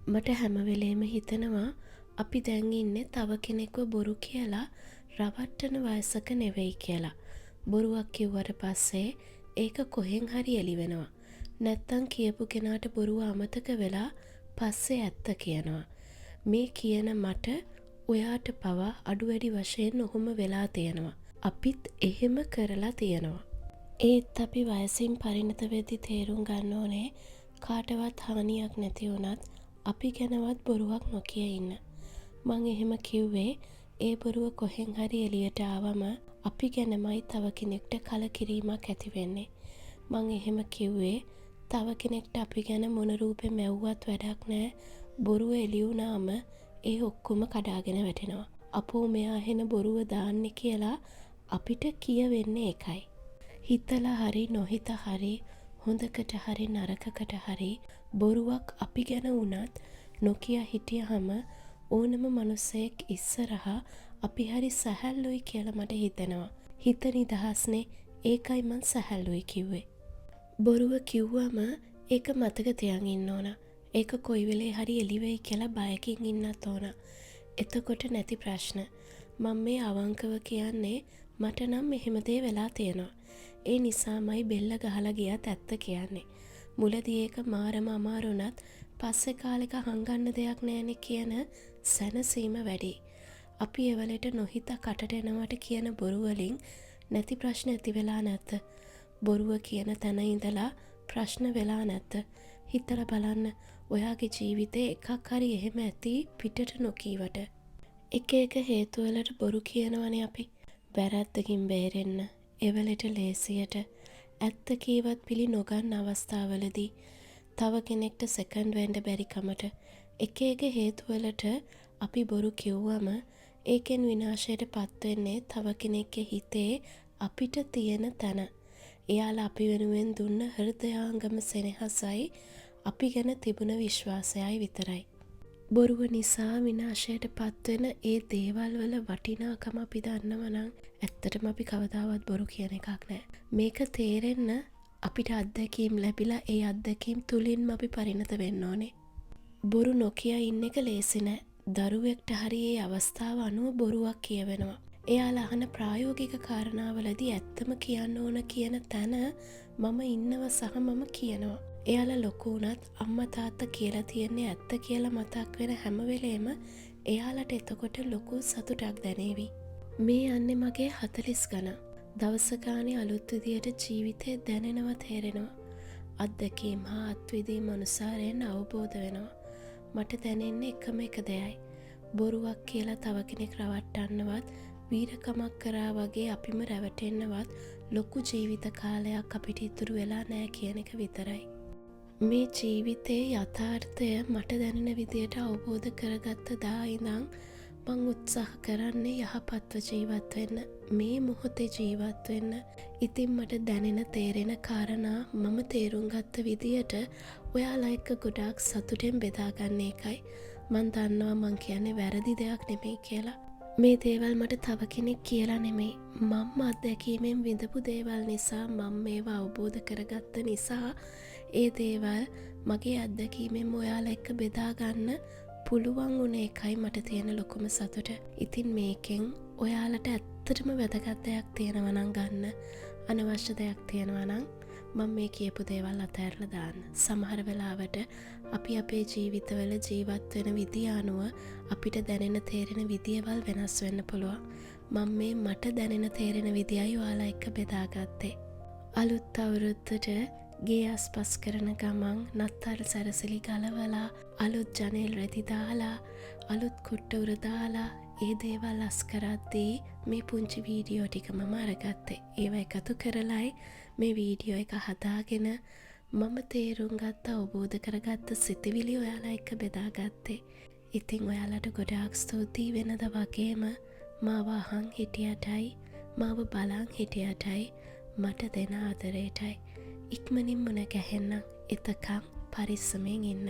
මට හැම වෙලේම හිතෙනවා අපි දැන් ඉන්නේ තව කෙනෙක්ව බොරු කියලා රවට්ටන වයසක නෙවෙයි කියලා. බොරුවක් කිව්වට පස්සේ ඒක කොහෙන් හරි එළි වෙනවා. නැත්තම් කියපු කෙනාට බොරුව අමතක වෙලා පස්සේ ඇත්ත කියනවා. මේ කියන මට ඔයාට පවා අඩු වැඩි වශයෙන් ඔහොම වෙලා තියෙනවා. අපිත් එහෙම කරලා තියෙනවා. ඒත් අපි වයසින් පරිණත වෙද්දි තේරුම් ගන්න ඕනේ කාටවත් හානියක් නැති වුණත් අපි ගැනවත් බොරුවක් නොකිය ඉන්න. මං එහෙම කිව්වේ ඒ බොරුව කොහෙන් හරි එළියට ආවම අපි ගැනමයි තව කෙනෙක්ට කලකිරීමක් ඇති වෙන්නේ. මං එහෙම කිව්වේ තව කෙනෙක්ට අපි ගැන මොන රූපේ මැව්වත් වැඩක් නැහැ. බොරුව එළි වුණාම ඒ ඔක්කොම කඩාගෙන වැටෙනවා. අපෝ මෙයා හෙන බොරුව දාන්නේ කියලා අපිට කියවෙන්නේ ඒකයි. හිතලා හරි නොහිත හරි හොඳකට හරි නරකකට හරි බොරුවක් අපි ගැන වුණත් නොකිය හිටියහම ඕනම මනුස්සයෙක් ඉස්සරහා අපි හරි සැහැල්ලුයි කියලා මට හිතෙනවා. හිත නිදහස්නේ, ඒකයි මං සැහැල්ලුයි කිව්වේ. බොරුව කිව්වම ඒක මතක තියන් ඉන්න ඕන. ඒක කොයි වෙලේ හරි එළි වෙයි කියලා බයකින් ඉන්නත් ඕන. එතකොට නැති ප්‍රශ්න. මම මේ අවංකව කියන්නේ මට නම් මෙහෙම දේ වෙලා තියෙනවා. ඒ නිසාමයි බෙල්ල ගහලා ගියත් ඇත්ත කියන්නේ. මුලදී ඒක මාරම අමාරුණත් පස්සේ කාලෙක හංගන්න දෙයක් නෑනේ කියන සැනසීම වැඩි. අපි එවලට නොහිත කටට එනවට කියන බොරු වලින් නැති ප්‍රශ්න ඇති වෙලා නැත. බොරුව කියන තැන ඉඳලා ප්‍රශ්න වෙලා නැත. හිතලා බලන්න ඔයාගේ ජීවිතේ එකක් හරි එහෙම ඇති පිටට නොකීවට. එක එක හේතු වලට බොරු කියනවනේ අපි. වැරැද්දකින් බේරෙන්න, එවලට ලේසියට, ඇත්ත කීවත් පිළි නොගන්න අවස්ථාවලදී, තව කෙනෙක්ට සෙකන්ඩ් වෙන්න බැරි කමට, එක එක හේතු වලට අපි බොරු කිව්වම ඒකෙන් විනාශයට පත් වෙන්නේ තව කෙනෙක්ගේ හිතේ අපිට තියෙන තැන. එයාලා අපි වෙනුවෙන් දුන්න හෘදයාංගම සෙනෙහසයි අපි ගැන තිබුණ විශ්වාසයයි විතරයි. බොරුව නිසා විනාශයට පත්වෙන ඒ දේවල් වල වටිනාකම අපි දන්නවනම් ඇත්තටම අපි කවදාවත් බොරු කියන එකක් නෑ. මේක තේරෙන්න අපිට අත්දැකීම් ලැබිලා ඒ අත්දැකීම් තුලින්ම අපි පරිණත වෙන්න ඕනේ. බොරු නොකිය ඉන්න එක ලේසි නෑ. දරුවෙක්ට හරි ඒ අවස්ථාව අනුව බොරුවක් කියවෙනවා. එයාලා අහන ප්‍රායෝගික කාරණාවලදී ඇත්තම කියන්න ඕන කියන තැන මම ඉන්නව සහ මම කියනවා. එයාලා ලොකු වුණත් අම්මා තාත්තා කියලා තියන්නේ ඇත්ත කියලා මතක් වෙන හැම වෙලේම එයාලට එතකොට ලොකු සතුටක් දැනේවි. මේ යන්නේ මගේ 40 ගණන්. දවස ගානේ අලුත් විදියට ජීවිතේ දැනෙනවා තේරෙනවා. අත්දැකීම් හා අත්විඳීම් අනුසාරයෙන් අවබෝධ වෙනවා. මට දැනෙන්නේ එකම එක දෙයයි. බොරුවක් කියලා තව කෙනෙක් රවට්ටන්නවත් වීරකමක් කරා වගේ අපිම රැවටෙන්නවත් ලොකු ජීවිත කාලයක් අපිට ඉතුරු වෙලා නෑ කියන එක විතරයි. මේ ජීවිතයේ යථාර්ථය මට දැනෙන විදියට අවබෝධ කරගත්ත දා ඉඳන් මං උත්සාහ කරන්නේ යහපත්ව ජීවත් වෙන්න, මේ මොහොතේ ජීවත් වෙන්න. ඉතින් මට දැනෙන තේරෙන කාරණා මම තේරුම් ගත්ත විදියට ඔයාලා එක්ක ගොඩාක් සතුටෙන් බෙදා ගන්න එකයි. මං දන්නවා මං කියන්නේ වැරදි දෙයක් නෙමෙයි කියලා. මේ දේවල් මට තව කෙනෙක් කියලා නෙමෙයි. මම අත්දැකීමෙන් විඳපු දේවල් නිසා, මම මේවා අවබෝධ කරගත්ත නිසා ඒ දේවල් මගේ අත්දැකීමෙන් ඔයාලා එක්ක බෙදා ගන්න පුළුවන් වුණ එකයි මට තියෙන ලොකුම සතුට. ඉතින් මේකෙන් ඔයාලට ඇත්තටම වැදගත් දෙයක් තියෙනවා නම් ගන්න, අනවශ්‍ය දෙයක් තියෙනවා නම් මම මේ කියපු දේවල් අතහැරලා දාන්න. සමහර වෙලාවට අපි අපේ ජීවිතවල ජීවත් වෙන විදිය අනුව අපිට දැනෙන තේරෙන විදියවල් වෙනස් වෙන්න පුළුවන්. මම මේ මට දැනෙන තේරෙන විදියයි ඔයාලා එක්ක බෙදාගත්තේ. අලුත් අවුරුද්දට ගේ අස්පස් කරන ගමන් නත්තල් සැරසිලි ගලවලා, අලුත් ජනේල් රෙදි දාලා, අලුත් කුට්ට උර දාලා ඒ දේවල් අස් කරද්දී මේ පුංචි වීඩියෝ ටික මම අරගත්තේ. ඒව එකතු කරලයි මේ වීඩියෝ එක හදාගෙන මම තේරුම් ගත්ත, අවබෝධ කරගත්ත සිතිවිලි ඔයාලා එක්ක බෙදාගත්තේ. ඉතින් ඔයාලට ගොඩාක් ස්තුතියි වෙනද වගේම මාව අහන් හිටියටයි, මාව බලන් හිටියටයි, මට දෙන ආදරේටයි. ඉක්මනින් මුණ ගැහෙන්න. එතකම් පරිස්සමෙන් ඉන්න.